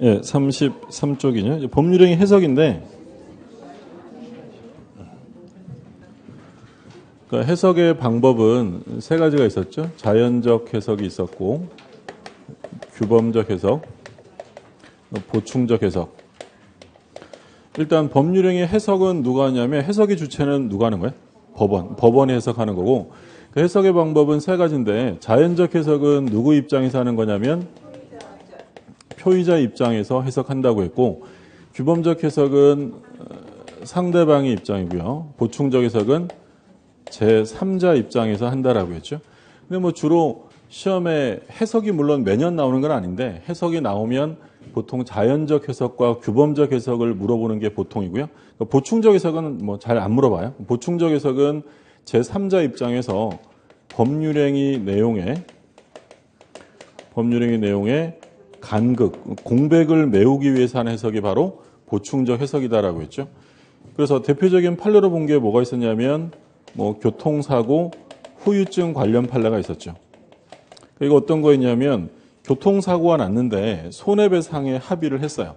예, 33쪽이요. 법률행위 해석인데, 그러니까 해석의 방법은 세 가지가 있었죠. 자연적 해석이 있었고, 규범적 해석, 보충적 해석. 일단 법률행위 해석은 누가 하냐면 해석의 주체는 누가 하는 거예요? 법원이 해석하는 거고, 그 해석의 방법은 세 가지인데 자연적 해석은 누구 입장에서 하는 거냐면 표의자 입장에서 해석한다고 했고, 규범적 해석은 상대방의 입장이고요. 보충적 해석은 제3자 입장에서 한다라고 했죠. 근데 뭐 주로 시험에 해석이 물론 매년 나오는 건 아닌데 해석이 나오면 보통 자연적 해석과 규범적 해석을 물어보는 게 보통이고요. 보충적 해석은 뭐 잘 안 물어봐요. 보충적 해석은 제3자 입장에서 법률행위 내용에 간극, 공백을 메우기 위해서 하는 해석이 바로 보충적 해석이다라고 했죠. 그래서 대표적인 판례로 본 게 뭐가 있었냐면 뭐 교통사고, 후유증 관련 판례가 있었죠. 이거 어떤 거였냐면 교통사고가 났는데 손해배상에 합의를 했어요.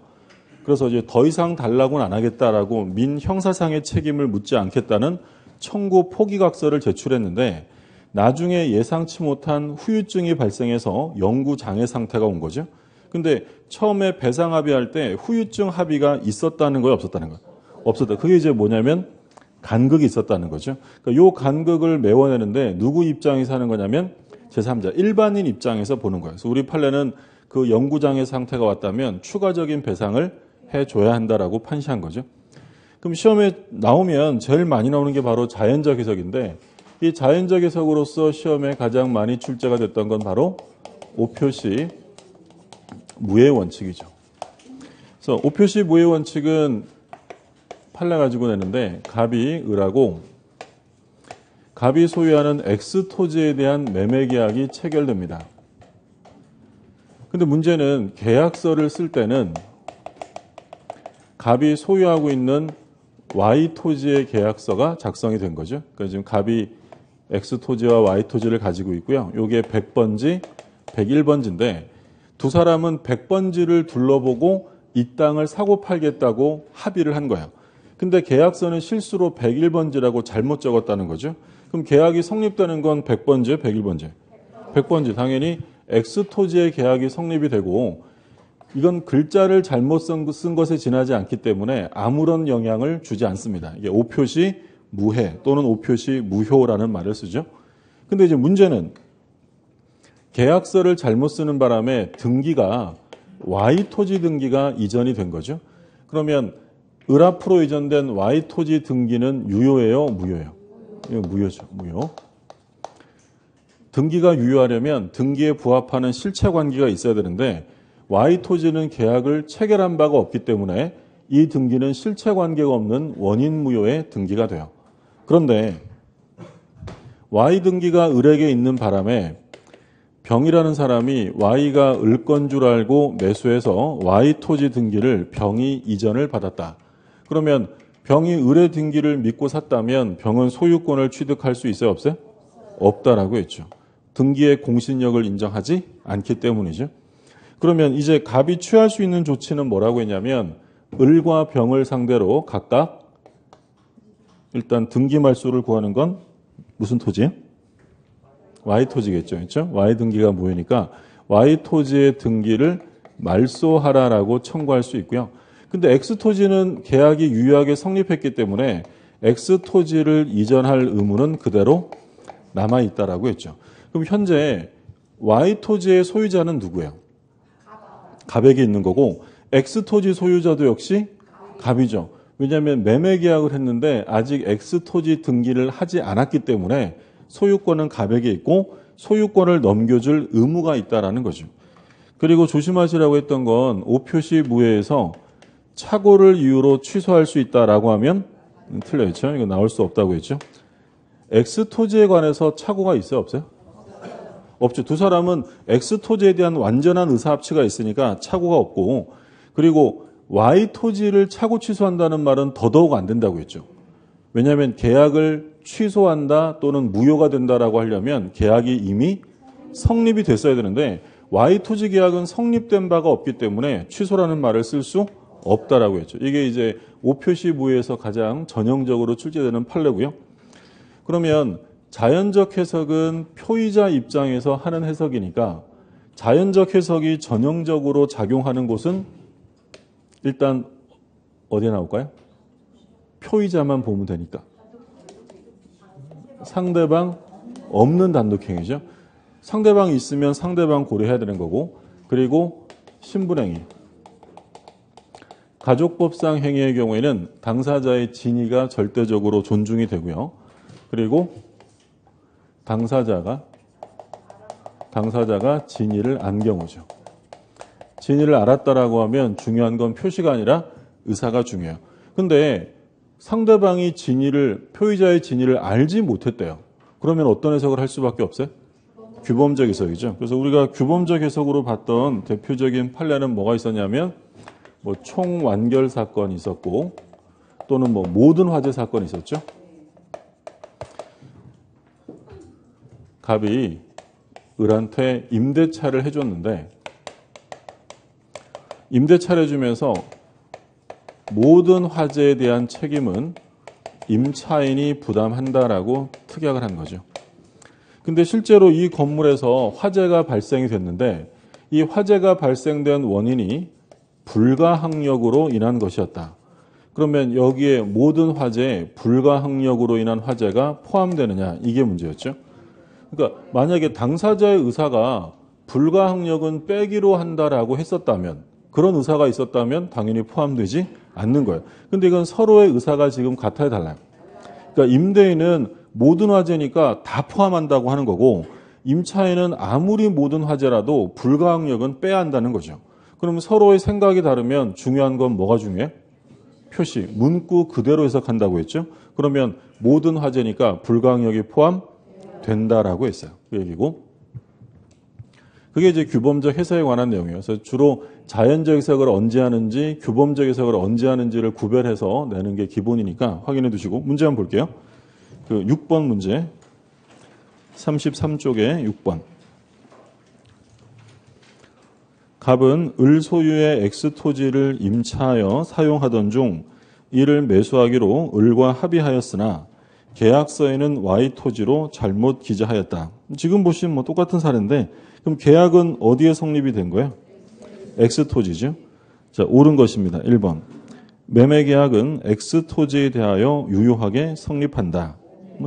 그래서 이제 더 이상 달라고는 안 하겠다라고 민형사상의 책임을 묻지 않겠다는 청구 포기각서를 제출했는데 나중에 예상치 못한 후유증이 발생해서 영구 장애 상태가 온 거죠. 근데 처음에 배상 합의할 때 후유증 합의가 있었다는 거예요, 없었다는 거예요? 없었다. 그게 이제 뭐냐면 간극이 있었다는 거죠. 그러니까 요 간극을 메워내는데 누구 입장에서 하는 거냐면 제3자, 일반인 입장에서 보는 거예요. 그래서 우리 판례는 그 영구장애 상태가 왔다면 추가적인 배상을 해줘야 한다라고 판시한 거죠. 그럼 시험에 나오면 제일 많이 나오는 게 바로 자연적 해석인데 이 자연적 해석으로서 시험에 가장 많이 출제가 됐던 건 바로 오표시 무해 원칙이죠. 그래서 오표시 무해 원칙은 판례 가지고 내는데 갑이 을하고 갑이 소유하는 X 토지에 대한 매매 계약이 체결됩니다. 근데 문제는 계약서를 쓸 때는 갑이 소유하고 있는 Y 토지의 계약서가 작성이 된 거죠. 그러니까 지금 갑이 X 토지와 Y 토지를 가지고 있고요. 이게 100번지, 101번지인데 두 사람은 100번지를 둘러보고 이 땅을 사고 팔겠다고 합의를 한 거예요. 근데 계약서는 실수로 101번지라고 잘못 적었다는 거죠. 그럼 계약이 성립되는 건 100번지예요, 101번지? 100번지. 당연히 X 토지의 계약이 성립이 되고 이건 글자를 잘못 쓴 것에 지나지 않기 때문에 아무런 영향을 주지 않습니다. 이게 오표시 무해 또는 오표시 무효라는 말을 쓰죠. 근데 이제 문제는 계약서를 잘못 쓰는 바람에 등기가 Y 토지 등기가 이전이 된 거죠. 그러면 을 앞으로 이전된 Y 토지 등기는 유효예요, 무효예요? 이거 무효죠, 무효. 등기가 유효하려면 등기에 부합하는 실체 관계가 있어야 되는데 Y 토지는 계약을 체결한 바가 없기 때문에 이 등기는 실체 관계가 없는 원인 무효의 등기가 돼요. 그런데 Y 등기가 을에게 있는 바람에 병이라는 사람이 Y가 을 건 줄 알고 매수해서 Y 토지 등기를 병이 이전을 받았다. 그러면 병이 을의 등기를 믿고 샀다면 병은 소유권을 취득할 수 있어요, 없어요? 없다라고 했죠. 등기의 공신력을 인정하지 않기 때문이죠. 그러면 이제 갑이 취할 수 있는 조치는 뭐라고 했냐면 을과 병을 상대로 각각 일단 등기 말소를 구하는 건 무슨 토지예요? Y 토지겠죠. 그렇죠? Y 등기가 무효니까 Y 토지의 등기를 말소하라라고 청구할 수 있고요. 근데 X 토지는 계약이 유효하게 성립했기 때문에 X 토지를 이전할 의무는 그대로 남아 있다라고 했죠. 그럼 현재 Y 토지의 소유자는 누구예요? 갑에게 있는 거고 X 토지 소유자도 역시 갑이죠. 왜냐하면 매매 계약을 했는데 아직 X 토지 등기를 하지 않았기 때문에 소유권은 갑에게 있고 소유권을 넘겨줄 의무가 있다라는 거죠. 그리고 조심하시라고 했던 건 오표시 무해에서 착오를 이유로 취소할 수 있다라고 하면 틀려있죠. 이거 나올 수 없다고 했죠. X 토지에 관해서 착오가 있어요, 없어요? 없죠. 두 사람은 X 토지에 대한 완전한 의사합치가 있으니까 착오가 없고 그리고 Y 토지를 착오 취소한다는 말은 더더욱 안 된다고 했죠. 왜냐하면 계약을 취소한다 또는 무효가 된다라고 하려면 계약이 이미 성립이 됐어야 되는데 Y 토지 계약은 성립된 바가 없기 때문에 취소라는 말을 쓸 수 없다라고 했죠. 이게 이제 5표시 무효에서 가장 전형적으로 출제되는 판례고요. 그러면 자연적 해석은 표의자 입장에서 하는 해석이니까 자연적 해석이 전형적으로 작용하는 곳은 일단 어디에 나올까요? 표의자만 보면 되니까. 상대방 없는 단독행위죠. 상대방이 있으면 상대방 고려해야 되는 거고, 그리고 신분행위. 가족법상 행위의 경우에는 당사자의 진위가 절대적으로 존중이 되고요. 그리고 당사자가 진위를 안 경우죠. 진위를 알았다라고 하면 중요한 건 표시가 아니라 의사가 중요해요. 근데 상대방이 표의자의 진위를 알지 못했대요. 그러면 어떤 해석을 할 수밖에 없어요? 규범적 해석이죠. 그래서 우리가 규범적 해석으로 봤던 대표적인 판례는 뭐가 있었냐면 총완결 사건이 있었고 또는 모든 화재 사건이 있었죠. 갑이 을한테 임대차를 해줬는데 임대차를 해주면서 모든 화재에 대한 책임은 임차인이 부담한다라고 특약을 한 거죠. 근데 실제로 이 건물에서 화재가 발생이 됐는데 이 화재가 발생된 원인이 불가항력으로 인한 것이었다. 그러면 여기에 모든 화재에 불가항력으로 인한 화재가 포함되느냐, 이게 문제였죠. 그러니까 만약에 당사자의 의사가 불가항력은 빼기로 한다라고 했었다면, 그런 의사가 있었다면 당연히 포함되지 않는 거예요. 근데 이건 서로의 의사가 지금 같아야 달라요. 그러니까 임대인은 모든 화재니까 다 포함한다고 하는 거고, 임차인은 아무리 모든 화재라도 불가항력은 빼야 한다는 거죠. 그러면 서로의 생각이 다르면 중요한 건 뭐가 중요해? 표시, 문구 그대로 해석한다고 했죠. 그러면 모든 화재니까 불가항력이 포함된다라고 했어요. 그 얘기고. 그게 이제 규범적 해석에 관한 내용이에요. 그래서 주로 자연적 해석을 언제 하는지, 규범적 해석을 언제 하는지를 구별해서 내는 게 기본이니까 확인해 두시고, 문제 한번 볼게요. 6번 문제, 33쪽에 6번. 갑은 을 소유의 X 토지를 임차하여 사용하던 중 이를 매수하기로 을과 합의하였으나 계약서에는 Y 토지로 잘못 기재하였다. 지금 보시면 똑같은 사례인데, 그럼 계약은 어디에 성립이 된 거예요? X 토지죠. 자, 옳은 것입니다. 1번. 매매 계약은 X 토지에 대하여 유효하게 성립한다.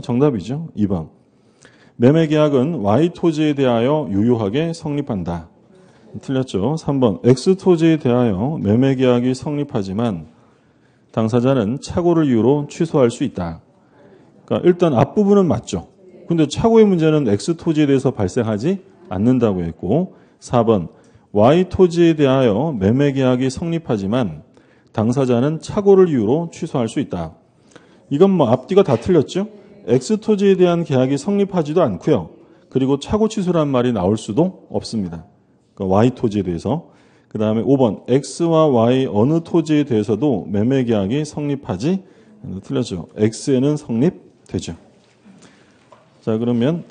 정답이죠. 2번. 매매 계약은 Y 토지에 대하여 유효하게 성립한다. 틀렸죠. 3번. X 토지에 대하여 매매 계약이 성립하지만 당사자는 착오를 이유로 취소할 수 있다. 그러니까 일단 앞부분은 맞죠. 근데 착오의 문제는 X 토지에 대해서 발생하지 않는다고 했고, 4번. Y 토지에 대하여 매매 계약이 성립하지만 당사자는 착오를 이유로 취소할 수 있다. 이건 앞뒤가 다 틀렸죠. X 토지에 대한 계약이 성립하지도 않고요. 그리고 착오 취소란 말이 나올 수도 없습니다. 그러니까 Y 토지에 대해서. 그 다음에 5번. X와 Y 어느 토지에 대해서도 매매 계약이 성립하지 틀렸죠. X에는 성립되죠. 자, 그러면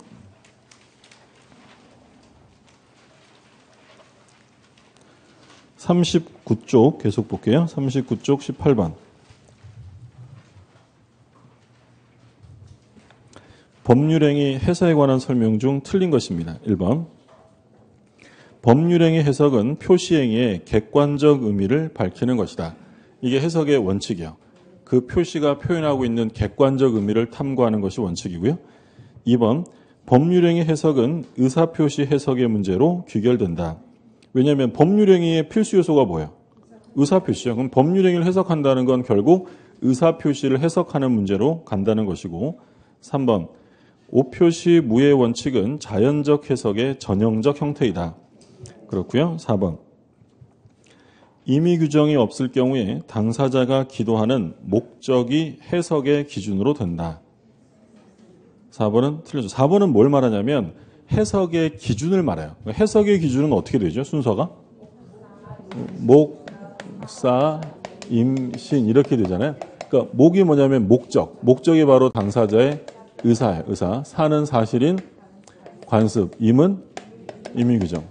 39쪽 계속 볼게요. 39쪽 18번. 법률행위 해석에 관한 설명 중 틀린 것입니다. 1번. 법률행위 해석은 표시행위의 객관적 의미를 밝히는 것이다. 이게 해석의 원칙이요. 그 표시가 표현하고 있는 객관적 의미를 탐구하는 것이 원칙이고요. 2번. 법률행위 해석은 의사표시 해석의 문제로 귀결된다. 왜냐하면 법률행위의 필수 요소가 뭐예요? 의사표시죠. 그럼 법률행위를 해석한다는 건 결국 의사표시를 해석하는 문제로 간다는 것이고, 3번. 오표시 무의 원칙은 자연적 해석의 전형적 형태이다. 그렇고요. 4번. 임의 규정이 없을 경우에 당사자가 기도하는 목적이 해석의 기준으로 된다. 4번은 틀렸죠. 4번은 뭘 말하냐면 해석의 기준을 말해요. 해석의 기준은 어떻게 되죠? 순서가? 목, 사, 임, 신 이렇게 되잖아요. 그러니까 목이 뭐냐면 목적. 목적이 바로 당사자의 의사예요. 의사. 사는 사실인 관습. 임은 임의 규정.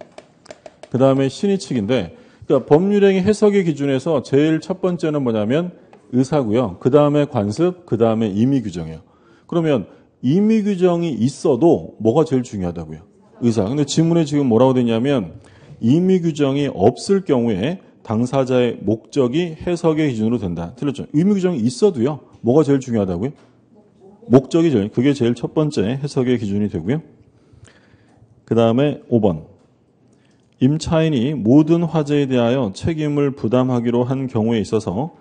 그 다음에 신의측인데, 그러니까 법률행위 해석의 기준에서 제일 첫 번째는 뭐냐면 의사고요. 그 다음에 관습, 그 다음에 임의규정이에요. 그러면 임의규정이 있어도 뭐가 제일 중요하다고요? 의사. 근데 지문에 지금 뭐라고 되냐면 임의규정이 없을 경우에 당사자의 목적이 해석의 기준으로 된다. 틀렸죠? 임의규정이 있어도요. 뭐가 제일 중요하다고요? 목적이 제일, 그게 제일 첫 번째 해석의 기준이 되고요. 그 다음에 5번. 임차인이 모든 화재에 대하여 책임을 부담하기로 한 경우에 있어서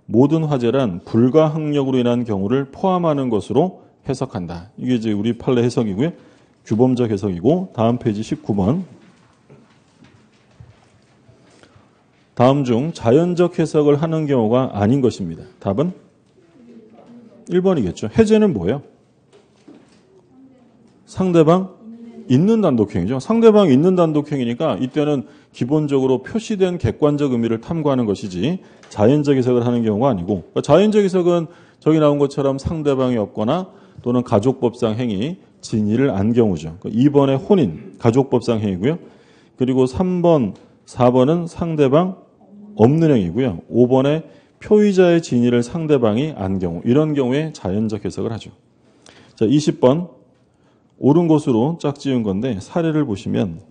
모든 화재란 불가항력으로 인한 경우를 포함하는 것으로 해석한다. 이게 이제 우리 판례 해석이고요. 규범적 해석이고, 다음 페이지 19번. 다음 중 자연적 해석을 하는 경우가 아닌 것입니다. 답은 1번이겠죠. 해제는 뭐예요? 상대방 있는 단독행위죠. 상대방 있는 단독행위니까 이때는 기본적으로 표시된 객관적 의미를 탐구하는 것이지 자연적 해석을 하는 경우가 아니고, 그러니까 자연적 해석은 저기 나온 것처럼 상대방이 없거나 또는 가족법상 행위, 진의를 안 경우죠. 2번의 혼인, 가족법상 행위고요. 그리고 3번, 4번은 상대방 없는 행위고요. 5번에 표의자의 진의를 상대방이 안 경우, 이런 경우에 자연적 해석을 하죠. 자, 20번. 옳은 것으로 짝지은 건데 사례를 보시면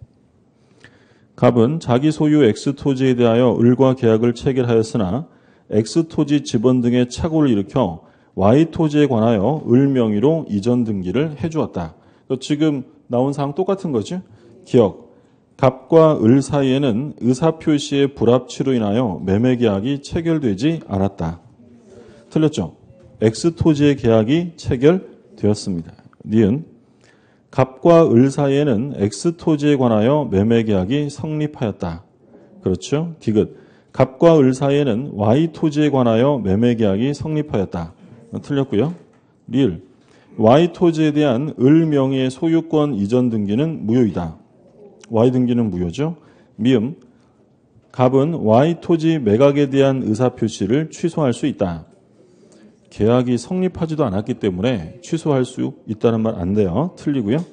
갑은 자기 소유 X토지에 대하여 을과 계약을 체결하였으나 X토지 지번 등의 착오를 일으켜 Y토지에 관하여 을 명의로 이전 등기를 해주었다. 지금 나온 사항 똑같은 거죠. 기억. 갑과 을 사이에는 의사표시의 불합치로 인하여 매매계약이 체결되지 않았다. 틀렸죠? X토지의 계약이 체결되었습니다. 니은. 갑과 을 사이에는 X토지에 관하여 매매계약이 성립하였다. 그렇죠? 디귿. 갑과 을 사이에는 Y토지에 관하여 매매계약이 성립하였다. 틀렸고요. 리을. Y토지에 대한 을 명의의 소유권 이전 등기는 무효이다. Y 등기는 무효죠. 미음. 갑은 Y토지 매각에 대한 의사표시를 취소할 수 있다. 계약이 성립하지도 않았기 때문에 취소할 수 있다는 말 안 돼요. 틀리고요.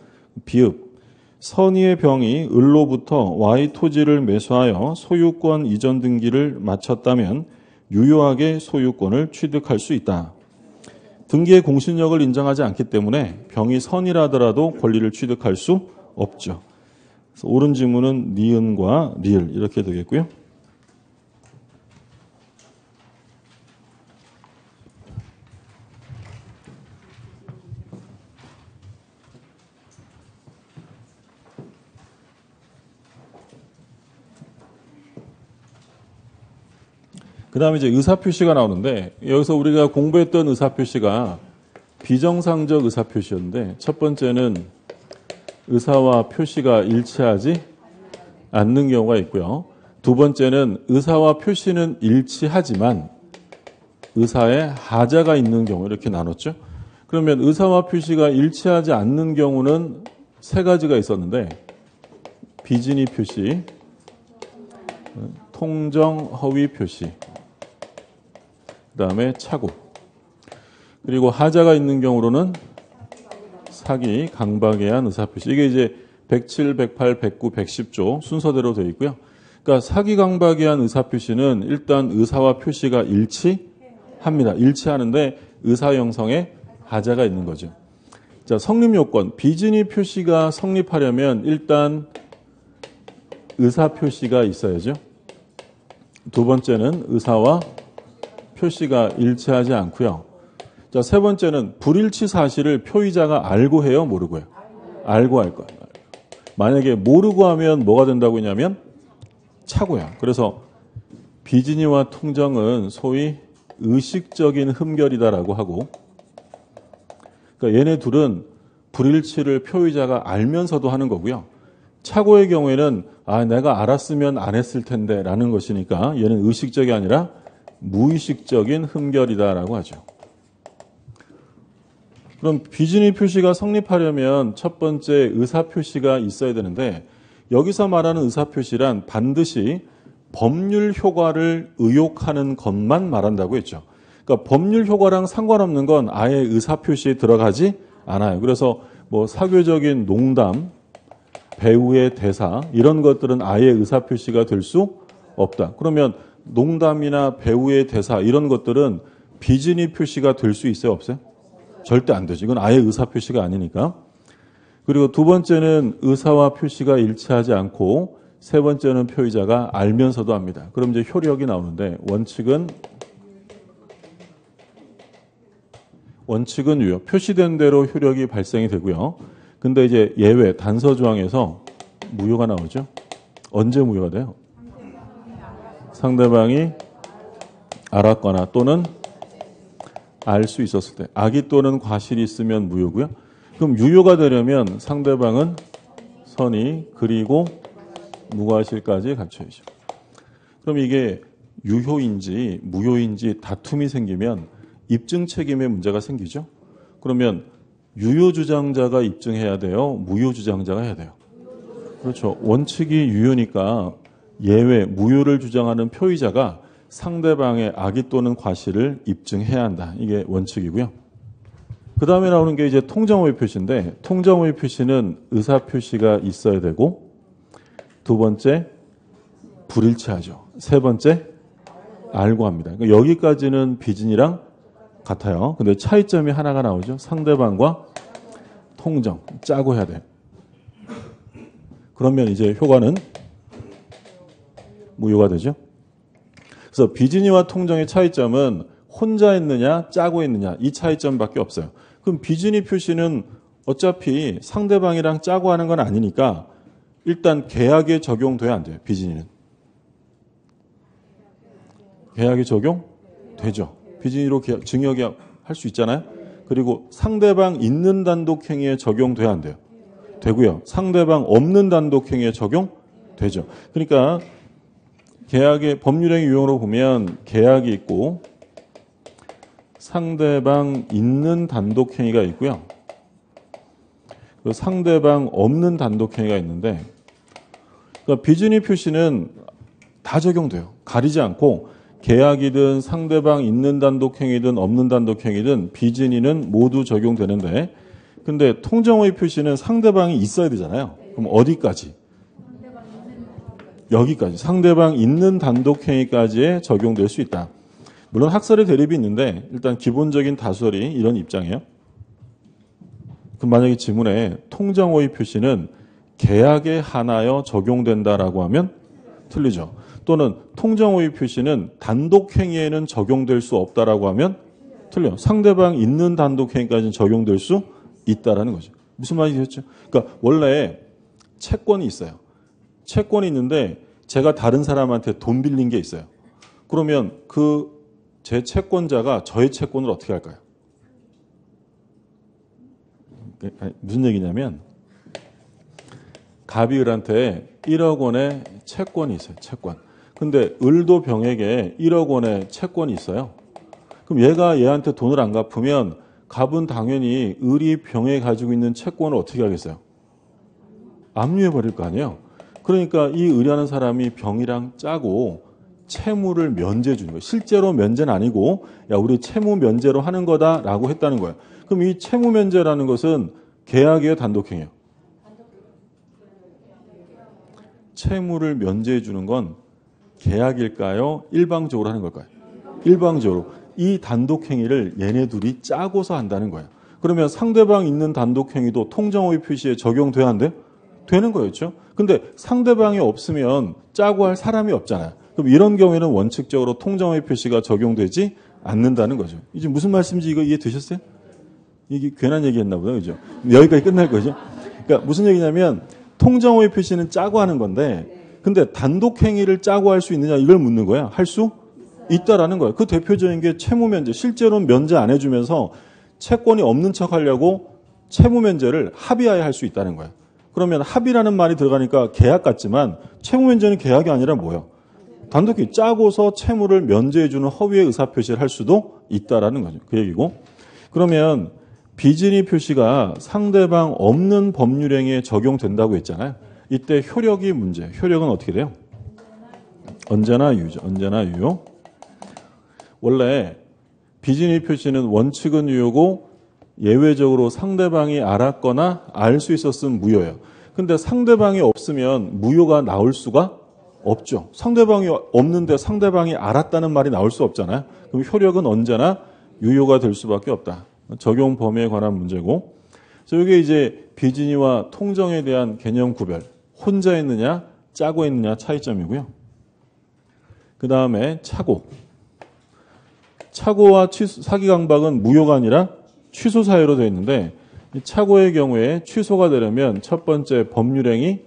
비읍. 선의의 병이 을로부터 Y토지를 매수하여 소유권 이전 등기를 마쳤다면 유효하게 소유권을 취득할 수 있다. 등기의 공신력을 인정하지 않기 때문에 병이 선이라 하더라도 권리를 취득할 수 없죠. 그래서 옳은 지문은 니은과 리을 이렇게 되겠고요. 그 다음에 이제 의사표시가 나오는데, 여기서 우리가 공부했던 의사표시가 비정상적 의사표시였는데, 첫 번째는 의사와 표시가 일치하지 않는 경우가 있고요. 두 번째는 의사와 표시는 일치하지만 의사에 하자가 있는 경우, 이렇게 나눴죠. 그러면 의사와 표시가 일치하지 않는 경우는 세 가지가 있었는데, 비진의 표시, 통정 허위 표시, 그 다음에 착오. 그리고 하자가 있는 경우로는 사기, 강박에 의한 의사표시. 이게 이제 107, 108, 109, 110조 순서대로 되어 있고요. 그러니까 사기, 강박에 의한 의사표시는 일단 의사와 표시가 일치합니다. 일치하는데 의사 형성에 하자가 있는 거죠. 자, 성립 요건. 비진의 표시가 성립하려면 일단 의사 표시가 있어야죠. 두 번째는 의사와 표시가 일치하지 않고요. 자, 세 번째는 불일치 사실을 표의자가 알고 해요, 모르고 해요? 알고 할 거예요. 만약에 모르고 하면 뭐가 된다고 했냐면 착오야. 그래서 비진의와 통정은 소위 의식적인 흠결이다라고 하고, 그러니까 얘네 둘은 불일치를 표의자가 알면서도 하는 거고요. 착오의 경우에는 내가 알았으면 안 했을 텐데 라는 것이니까 얘는 의식적이 아니라 무의식적인 흠결이다라고 하죠. 그럼 비진의 표시가 성립하려면 첫 번째 의사표시가 있어야 되는데, 여기서 말하는 의사표시란 반드시 법률 효과를 의욕하는 것만 말한다고 했죠. 그러니까 법률 효과랑 상관없는 건 아예 의사표시에 들어가지 않아요. 그래서 뭐 사교적인 농담, 배우의 대사 이런 것들은 아예 의사표시가 될 수 없다. 그러면 농담이나 배우의 대사 이런 것들은 비진이 표시가 될 수 있어요? 없어요? 절대 안 되죠. 이건 아예 의사표시가 아니니까. 그리고 두 번째는 의사와 표시가 일치하지 않고 세 번째는 표의자가 알면서도 합니다. 그럼 이제 효력이 나오는데 원칙은 유효. 표시된 대로 효력이 발생이 되고요. 근데 이제 예외 단서 조항에서 무효가 나오죠. 언제 무효가 돼요? 상대방이 알았거나 또는 알 수 있었을 때. 악의 또는 과실이 있으면 무효고요. 그럼 유효가 되려면 상대방은 선의 그리고 무과실까지 갖춰야죠. 그럼 이게 유효인지 무효인지 다툼이 생기면 입증 책임의 문제가 생기죠. 그러면 유효 주장자가 입증해야 돼요? 무효 주장자가 해야 돼요? 그렇죠. 원칙이 유효니까 예외, 무효를 주장하는 표의자가 상대방의 악의 또는 과실을 입증해야 한다. 이게 원칙이고요. 그 다음에 나오는 게 이제 통정오해 표시인데 통정오해 표시는 의사 표시가 있어야 되고 두 번째 불일치하죠. 세 번째 알고 합니다. 그러니까 여기까지는 비진이랑 같아요. 근데 차이점이 하나가 나오죠. 상대방과 통정 짜고 해야 돼요. 그러면 이제 효과는 무효가 되죠. 그래서 비진이와 통정의 차이점은 혼자 했느냐 짜고 했느냐 이 차이점밖에 없어요. 그럼 비진이 표시는 어차피 상대방이랑 짜고 하는 건 아니니까 일단 계약에 적용돼야 안 돼요. 비진이는. 계약에 적용되죠. 비진이로 증여계약 할 수 있잖아요. 그리고 상대방 있는 단독행위에 적용돼야 안 돼요. 되고요. 상대방 없는 단독행위에 적용되죠. 그러니까 계약의 법률행위 유형으로 보면 계약이 있고 상대방 있는 단독행위가 있고요. 그 상대방 없는 단독행위가 있는데 그러니까 비진이 표시는 다 적용돼요. 가리지 않고 계약이든 상대방 있는 단독행위든 없는 단독행위든 비진이는 모두 적용되는데 근데 통정오해 표시는 상대방이 있어야 되잖아요. 그럼 어디까지? 여기까지. 상대방 있는 단독행위까지에 적용될 수 있다. 물론 학설의 대립이 있는데 일단 기본적인 다수설이 이런 입장이에요. 그럼 만약에 지문에 통정오해 표시는 계약에 한하여 적용된다라고 하면 틀리죠. 또는 통정오해 표시는 단독행위에는 적용될 수 없다라고 하면 틀려요. 상대방 있는 단독행위까지는 적용될 수 있다라는 거죠. 무슨 말이겠죠? 그러니까 원래 채권이 있어요. 채권이 있는데 제가 다른 사람한테 돈 빌린 게 있어요. 그러면 그 제 채권자가 저의 채권을 어떻게 할까요? 무슨 얘기냐면 갑이 을한테 1억 원의 채권이 있어요. 채권. 근데 을도 병에게 1억 원의 채권이 있어요. 그럼 얘가 얘한테 돈을 안 갚으면 갑은 당연히 을이 병에 가지고 있는 채권을 어떻게 하겠어요? 압류해 버릴 거 아니에요. 그러니까 이 을이라는 사람이 병이랑 짜고 채무를 면제해 주는 거예요. 실제로 면제는 아니고 야 우리 채무 면제로 하는 거다라고 했다는 거예요. 그럼 이 채무 면제라는 것은 계약이에요, 단독행위예요? 채무를 면제해 주는 건 계약일까요? 일방적으로 하는 걸까요? 일방적으로. 이 단독행위를 얘네 둘이 짜고서 한다는 거예요. 그러면 상대방 있는 단독행위도 통정오해 표시에 적용돼야 한대? 되는 거였죠. 근데 상대방이 없으면 짜고 할 사람이 없잖아요. 그럼 이런 경우에는 원칙적으로 통정오해 표시가 적용되지 않는다는 거죠. 이제 무슨 말씀인지 이거 이해되셨어요? 이게 괜한 얘기 했나 보다. 그죠? 여기까지 끝날 거죠. 그러니까 무슨 얘기냐면 통정오해 표시는 짜고 하는 건데 근데 단독행위를 짜고 할 수 있느냐 이걸 묻는 거야. 할 수 있다라는 거예요. 그 대표적인 게 채무 면제. 실제로는 면제 안 해주면서 채권이 없는 척 하려고 채무 면제를 합의하에 할 수 있다는 거예요. 그러면 합의라는 말이 들어가니까 계약 같지만 채무 면제는 계약이 아니라 뭐예요? 단독행위 짜고서 채무를 면제해주는 허위의 의사표시를 할 수도 있다라는 거죠. 그 얘기고. 그러면 비진이 표시가 상대방 없는 법률행위에 적용된다고 했잖아요. 이때 효력이 문제. 효력은 어떻게 돼요? 언제나 유효죠. 언제나 유효. 원래 비진이 표시는 원칙은 유효고 예외적으로 상대방이 알았거나 알 수 있었으면 무효예요. 근데 상대방이 없으면 무효가 나올 수가 없죠. 상대방이 없는데 상대방이 알았다는 말이 나올 수 없잖아요. 그럼 효력은 언제나 유효가 될 수밖에 없다. 적용 범위에 관한 문제고. 그래서 이게 이제 비진이와 통정에 대한 개념 구별. 혼자 있느냐, 짜고 있느냐 차이점이고요. 그 다음에 차고. 차고와 사기 강박은 무효가 아니라 취소 사유로 되어 있는데 이 차고의 경우에 취소가 되려면 첫 번째 법률행위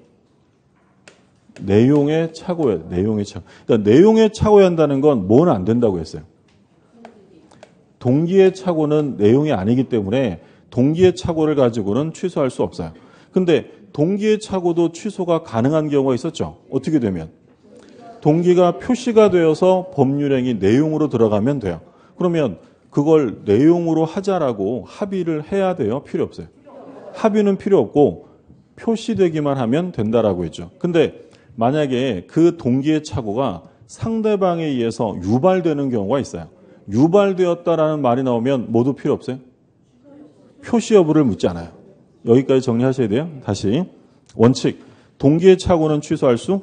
내용의 차고예요. 내용의 차고. 그러니까 내용의 차고야 한다는 건 뭐는 안 된다고 했어요. 동기의 차고는 내용이 아니기 때문에 동기의 차고를 가지고는 취소할 수 없어요. 근데 동기의 차고도 취소가 가능한 경우가 있었죠. 어떻게 되면 동기가 표시가 되어서 법률행위 내용으로 들어가면 돼요. 그러면 그걸 내용으로 하자라고 합의를 해야 돼요? 필요 없어요? 합의는 필요 없고 표시되기만 하면 된다라고 했죠. 근데 만약에 그 동기의 착오가 상대방에 의해서 유발되는 경우가 있어요. 유발되었다라는 말이 나오면 모두 필요 없어요? 표시 여부를 묻지 않아요. 여기까지 정리하셔야 돼요. 다시 원칙, 동기의 착오는 취소할 수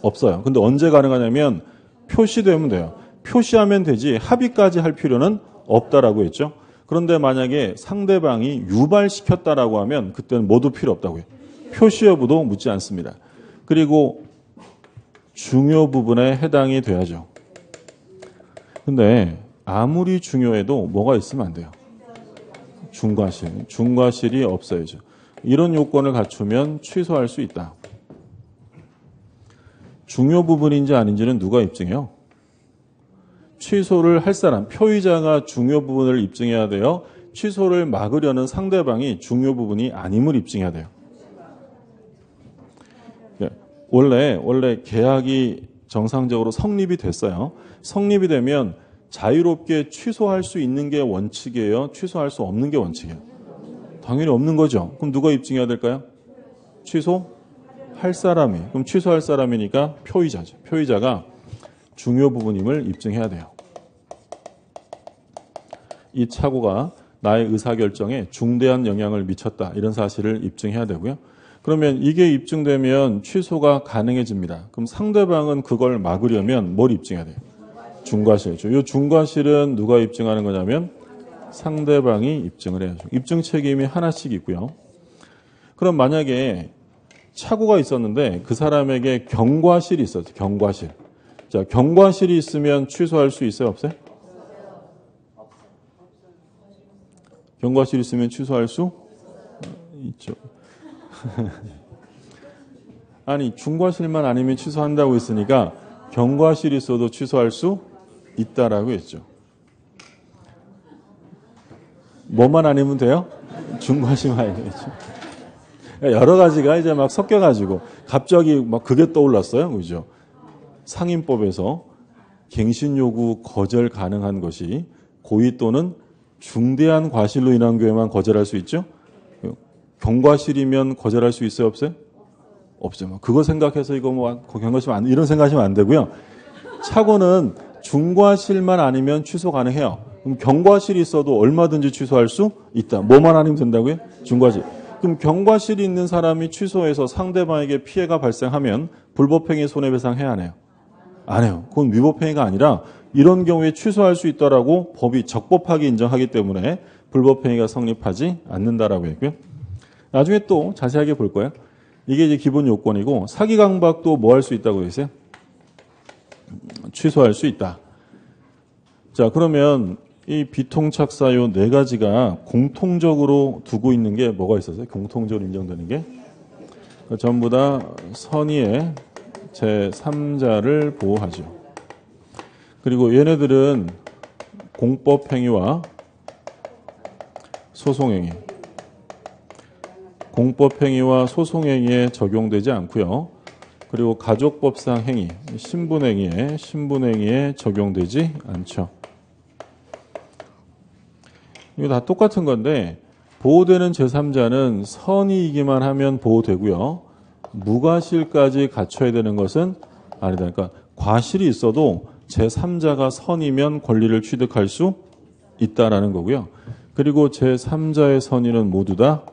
없어요. 근데 언제 가능하냐면 표시되면 돼요. 표시하면 되지 합의까지 할 필요는 없다라고 했죠. 그런데 만약에 상대방이 유발시켰다라고 하면 그때는 모두 필요 없다고요. 표시 여부도 묻지 않습니다. 그리고 중요 부분에 해당이 돼야죠. 근데 아무리 중요해도 뭐가 있으면 안 돼요. 중과실. 중과실이 없어야죠. 이런 요건을 갖추면 취소할 수 있다. 중요 부분인지 아닌지는 누가 입증해요? 취소를 할 사람, 표의자가 중요 부분을 입증해야 돼요. 취소를 막으려는 상대방이 중요 부분이 아님을 입증해야 돼요. 원래 계약이 정상적으로 성립이 됐어요. 성립이 되면 자유롭게 취소할 수 있는 게 원칙이에요? 취소할 수 없는 게 원칙이에요? 당연히 없는 거죠. 그럼 누가 입증해야 될까요? 취소할 사람이. 그럼 취소할 사람이니까 표의자죠. 표의자가 중요 부분임을 입증해야 돼요. 이 착오가 나의 의사결정에 중대한 영향을 미쳤다. 이런 사실을 입증해야 되고요. 그러면 이게 입증되면 취소가 가능해집니다. 그럼 상대방은 그걸 막으려면 뭘 입증해야 돼요? 중과실이죠. 이 중과실은 누가 입증하는 거냐면 상대방이 입증을 해야죠. 입증 책임이 하나씩 있고요. 그럼 만약에 착오가 있었는데 그 사람에게 경과실이 있었죠. 경과실. 자, 경과실이 있으면 취소할 수 있어요? 없어요? 경과실이 있으면 취소할 수 있죠. 아니, 중과실만 아니면 취소한다고 했으니까 경과실이 있어도 취소할 수 있다라고 했죠. 뭐만 아니면 돼요? 중과실만 아니면 되죠. 여러 가지가 이제 막 섞여가지고 갑자기 막 그게 떠올랐어요. 그죠? 상임법에서 갱신 요구 거절 가능한 것이 고의 또는 중대한 과실로 인한 경우에만 거절할 수 있죠. 경과실이면 거절할 수 있어요? 없어요? 없죠. 그거 생각해서 이거 뭐 경과실 이런 생각하시면 안 되고요. 착오는 중과실만 아니면 취소 가능해요. 그럼 경과실이 있어도 얼마든지 취소할 수 있다. 뭐만 아니면 된다고요? 중과실. 그럼 경과실이 있는 사람이 취소해서 상대방에게 피해가 발생하면 불법행위 손해배상 해야 하네요. 안 해요. 그건 위법행위가 아니라 이런 경우에 취소할 수 있다라고 법이 적법하게 인정하기 때문에 불법행위가 성립하지 않는다라고 했고요. 나중에 또 자세하게 볼 거예요. 이게 이제 기본 요건이고 사기 강박도 뭐 할 수 있다고 되어 있어요? 취소할 수 있다. 자, 그러면 이 비통착사 요 네 가지가 공통적으로 두고 있는 게 뭐가 있었어요? 공통적으로 인정되는 게 전부 다 선의의 제3자를 보호하죠. 그리고 얘네들은 공법행위와 소송행위, 공법행위와 소송행위에 적용되지 않고요. 그리고 가족법상 행위, 신분행위에 적용되지 않죠. 이거 다 똑같은 건데 보호되는 제3자는 선의이기만 하면 보호되고요. 무과실까지 갖춰야 되는 것은 아니다. 그러니까 과실이 있어도 제3자가 선이면 권리를 취득할 수 있다라는 거고요. 그리고 제3자의 선의는 모두 다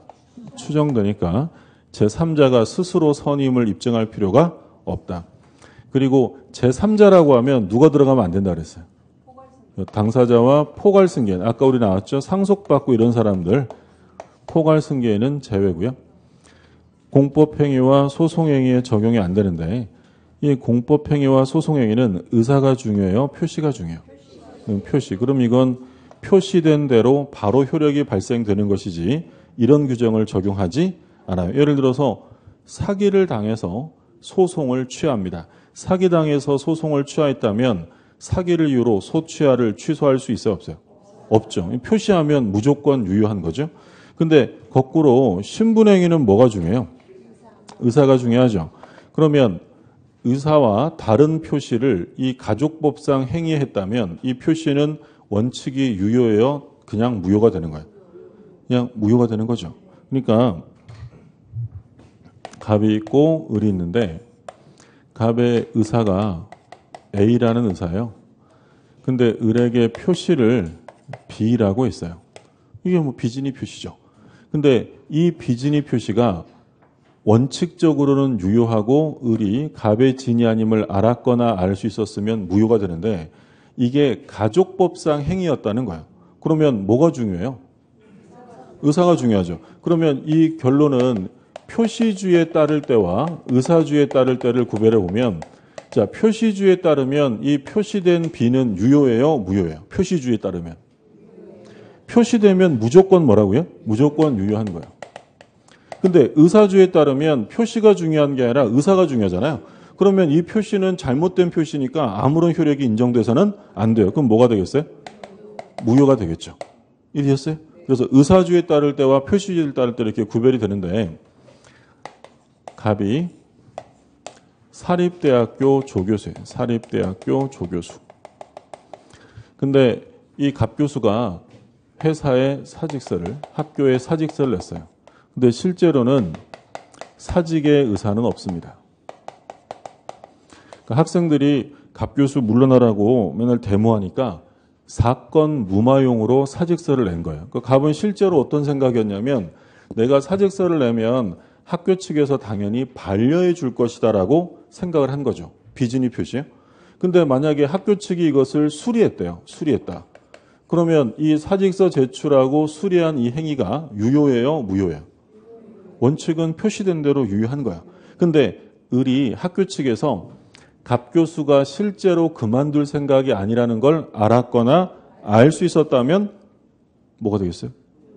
추정되니까 제3자가 스스로 선임을 입증할 필요가 없다. 그리고 제3자라고 하면 누가 들어가면 안 된다 그랬어요. 당사자와 포괄승계인, 아까 우리 나왔죠. 상속받고 이런 사람들 포괄승계인은 제외고요. 공법행위와 소송행위에 적용이 안 되는데 이 공법행위와 소송행위는 의사가 중요해요? 표시가 중요해요? 표시. 그럼 이건 표시된 대로 바로 효력이 발생되는 것이지 이런 규정을 적용하지 않아요. 예를 들어서 사기를 당해서 소송을 취하합니다. 사기당해서 소송을 취하했다면 사기를 이유로 소취하를 취소할 수 있어요? 없어요? 없죠. 표시하면 무조건 유효한 거죠. 근데 거꾸로 신분행위는 뭐가 중요해요? 의사가 중요하죠. 그러면 의사와 다른 표시를 이 가족법상 행위했다면 이 표시는 원칙이 유효해요? 그냥 무효가 되는 거예요? 그냥 무효가 되는 거죠. 그러니까 갑이 있고 을이 있는데 갑의 의사가 A라는 의사예요. 근데 을에게 표시를 B라고 했어요. 이게 뭐 비진이 표시죠. 근데 이 비진이 표시가 원칙적으로는 유효하고 을이 갑의 진이 아님을 알았거나 알 수 있었으면 무효가 되는데 이게 가족법상 행위였다는 거예요. 그러면 뭐가 중요해요? 의사가 중요하죠. 그러면 이 결론은 표시주의에 따를 때와 의사주의에 따를 때를 구별해 보면 자, 표시주의에 따르면 이 표시된 B는 유효해요? 무효해요? 표시주의에 따르면. 표시되면 무조건 뭐라고요? 무조건 유효한 거예요. 근데 의사주의에 따르면 표시가 중요한 게 아니라 의사가 중요하잖아요. 그러면 이 표시는 잘못된 표시니까 아무런 효력이 인정돼서는 안 돼요. 그럼 뭐가 되겠어요? 무효가 되겠죠. 이해했어요? 그래서 의사주의에 따를 때와 표시주의에 따를 때 이렇게 구별이 되는데 갑이 사립대학교 조교수예요. 사립대학교 조교수. 근데 이 갑 교수가 회사에 사직서를, 학교에 사직서를 냈어요. 근데 실제로는 사직의 의사는 없습니다. 그러니까 학생들이 갑 교수 물러나라고 맨날 데모하니까 사건 무마용으로 사직서를 낸 거예요. 그러니까 갑은 실제로 어떤 생각이었냐면 내가 사직서를 내면 학교 측에서 당연히 반려해 줄 것이다라고 생각을 한 거죠. 비진이 표시요. 근데 만약에 학교 측이 이것을 수리했대요. 수리했다. 그러면 이 사직서 제출하고 수리한 이 행위가 유효해요? 무효해요? 원칙은 표시된 대로 유효한 거야. 근데 을이 학교 측에서 갑 교수가 실제로 그만둘 생각이 아니라는 걸 알았거나 알 수 있었다면 뭐가 되겠어요?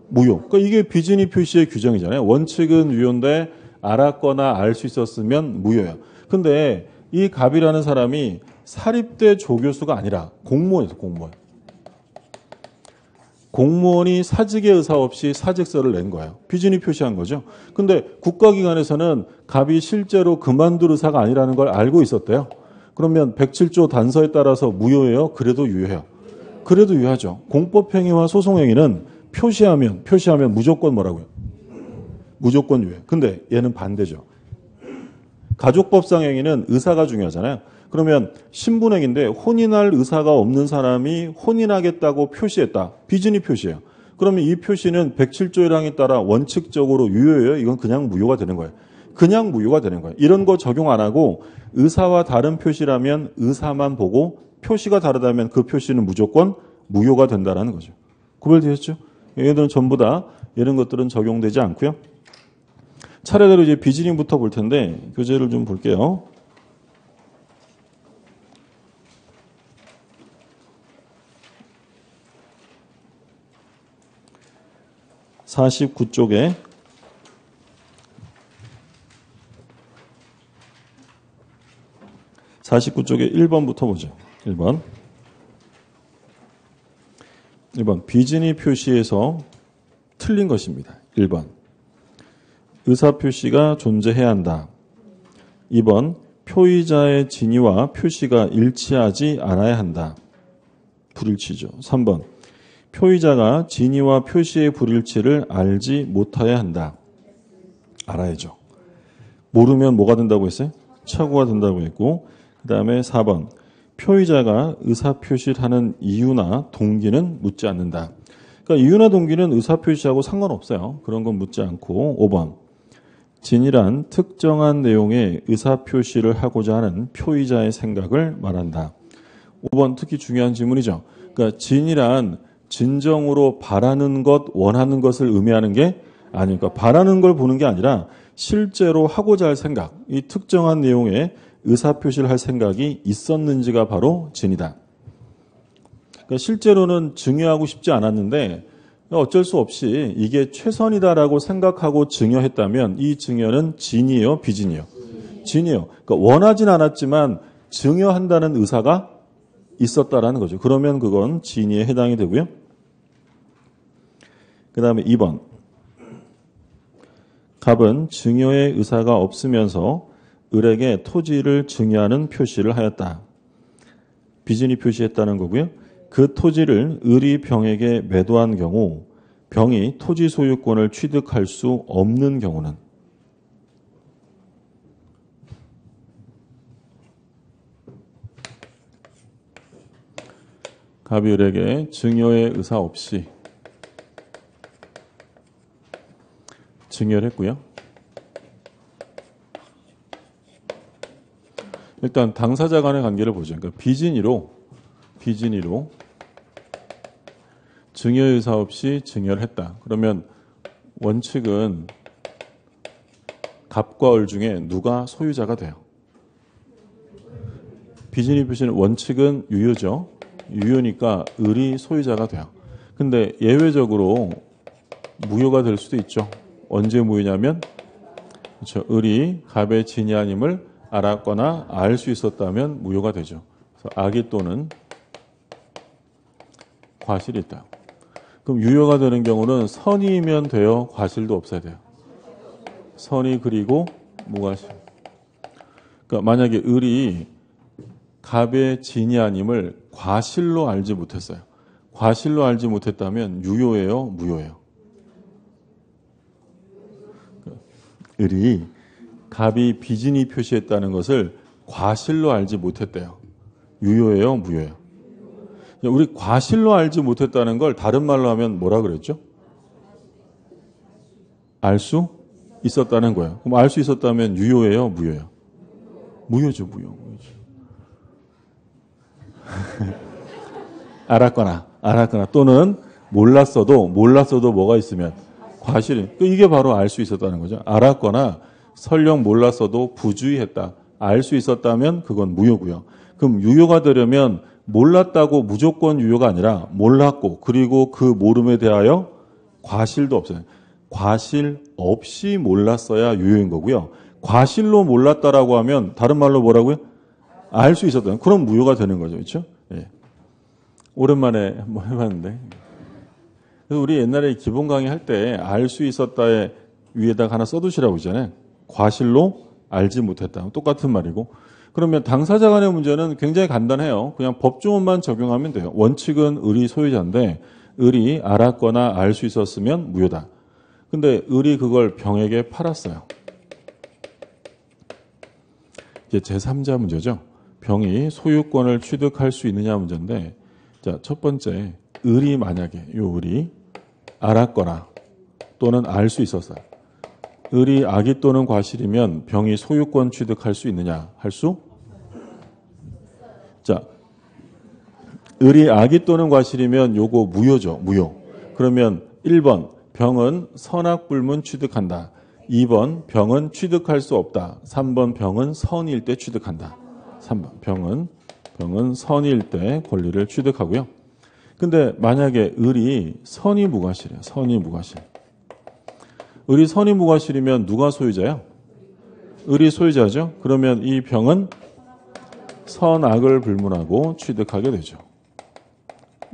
무효. 그러니까 이게 비진이 표시의 규정이잖아요. 원칙은 유효인데 알았거나 알 수 있었으면 무효예요. 근데 이 갑이라는 사람이 사립대 조교수가 아니라 공무원이었어요. 공무원. 공무원이 사직의 의사 없이 사직서를 낸 거예요. 비진이 표시한 거죠. 근데 국가기관에서는 갑이 실제로 그만둘 의사가 아니라는 걸 알고 있었대요. 그러면 107조 단서에 따라서 무효해요? 그래도 유효해요? 그래도 유효하죠. 공법행위와 소송행위는 표시하면 무조건 뭐라고요? 무조건 유효해요. 근데 얘는 반대죠. 가족법상 행위는 의사가 중요하잖아요. 그러면 신분행위인데 혼인할 의사가 없는 사람이 혼인하겠다고 표시했다. 비진이 표시예요. 그러면 이 표시는 107조 1항에 따라 원칙적으로 유효해요? 이건 그냥 무효가 되는 거예요. 그냥 무효가 되는 거예요. 이런 거 적용 안 하고 의사와 다른 표시라면 의사만 보고 표시가 다르다면 그 표시는 무조건 무효가 된다는 거죠. 구별되셨죠? 얘들은 전부 다 이런 것들은 적용되지 않고요. 차례대로 이제 비진이부터 볼 텐데 교재를 좀 볼게요. (49쪽에) 49쪽에 1번부터 보죠. 1번 비진이 표시에서 틀린 것입니다. 1번 의사표시가 존재해야 한다. 2번 표의자의 진위와 표시가 일치하지 않아야 한다. 불일치죠. 3번 표의자가 진위와 표시의 불일치를 알지 못해야 한다. 알아야죠. 모르면 뭐가 된다고 했어요? 착오가 된다고 했고, 그 다음에 4번 표의자가 의사표시를 하는 이유나 동기는 묻지 않는다. 그러니까 이유나 동기는 의사표시하고 상관없어요. 그런 건 묻지 않고. 5번 진이란 특정한 내용의 의사표시를 하고자 하는 표의자의 생각을 말한다. 5번 특히 중요한 질문이죠. 그러니까 진이란 진정으로 바라는 것, 원하는 것을 의미하는 게 아니니까 바라는 걸 보는 게 아니라 실제로 하고자 할 생각, 이 특정한 내용의 의사표시를 할 생각이 있었는지가 바로 진이다. 그러니까 실제로는 증여하고 싶지 않았는데 어쩔 수 없이 이게 최선이다라고 생각하고 증여했다면 이 증여는 진이에요, 비진이에요? 진이에요. 그러니까 원하진 않았지만 증여한다는 의사가 있었다라는 거죠. 그러면 그건 진이에 해당이 되고요. 그 다음에 2번. 갑은 증여의 의사가 없으면서 을에게 토지를 증여하는 표시를 하였다. 비진이 표시했다는 거고요. 그 토지를 을이 병에게 매도한 경우 병이 토지 소유권을 취득할 수 없는 경우는 갑이 을에게 증여의 의사 없이 증여를 했고요. 일단 당사자 간의 관계를 보죠. 그러니까 비진이로 증여의 의사 없이 증여를 했다. 그러면 원칙은 갑과 을 중에 누가 소유자가 돼요? 비진이 표시는 원칙은 유효죠. 유효니까 을이 소유자가 돼요. 근데 예외적으로 무효가 될 수도 있죠. 언제 무효냐면 그렇죠. 을이 갑의 진이 아님을 알았거나 알 수 있었다면 무효가 되죠. 그래서 악의 또는 과실이 있다. 그럼 유효가 되는 경우는 선이면 돼요? 과실도 없어야 돼요? 선이 그리고 무과실. 그러니까 만약에 을이 갑의 진이 아님을 과실로 알지 못했어요. 과실로 알지 못했다면 유효예요? 무효예요? 을이 갑이 비진이 표시했다는 것을 과실로 알지 못했대요. 유효예요? 무효예요? 우리 과실로 알지 못했다는 걸 다른 말로 하면 뭐라 그랬죠? 알 수 있었다는 거예요. 그럼 알 수 있었다면 유효예요? 무효예요? 무효죠, 무효. 알았거나 또는 몰랐어도 뭐가 있으면 과실이. 이게 바로 알 수 있었다는 거죠. 알았거나 설령 몰랐어도 부주의했다. 알 수 있었다면 그건 무효고요. 그럼 유효가 되려면 몰랐다고 무조건 유효가 아니라 몰랐고 그리고 그 모름에 대하여 과실도 없어요. 과실 없이 몰랐어야 유효인 거고요. 과실로 몰랐다라고 하면 다른 말로 뭐라고요? 알 수 있었다. 그럼 무효가 되는 거죠. 그렇죠? 예. 오랜만에 한번 해봤는데 그래서 우리 옛날에 기본 강의 할 때 알 수 있었다에 위에다가 하나 써두시라고 하잖아요. 과실로 알지 못했다. 똑같은 말이고 그러면 당사자 간의 문제는 굉장히 간단해요. 그냥 법조문만 적용하면 돼요. 원칙은 을이 소유자인데 을이 알았거나 알 수 있었으면 무효다. 근데 을이 그걸 병에게 팔았어요. 이제 제3자 문제죠. 병이 소유권을 취득할 수 있느냐 문제인데 자, 첫 번째 을이 만약에 을이 알았거나 또는 알 수 있었어요. 을이 악의 또는 과실이면 병이 소유권 취득할 수 있느냐? 할 수? 자, 을이 악의 또는 과실이면 요거 무효죠. 무효. 그러면 1번 병은 선악불문 취득한다. 2번 병은 취득할 수 없다. 3번 병은 선일 때 취득한다. 3번 병은 선일 때 권리를 취득하고요. 근데 만약에 을이 선이 무과실이에요. 선이 무과실. 을이 선이 무과실이면 누가 소유자예요? 을이 소유자죠. 그러면 이 병은 선악을 불문하고 취득하게 되죠.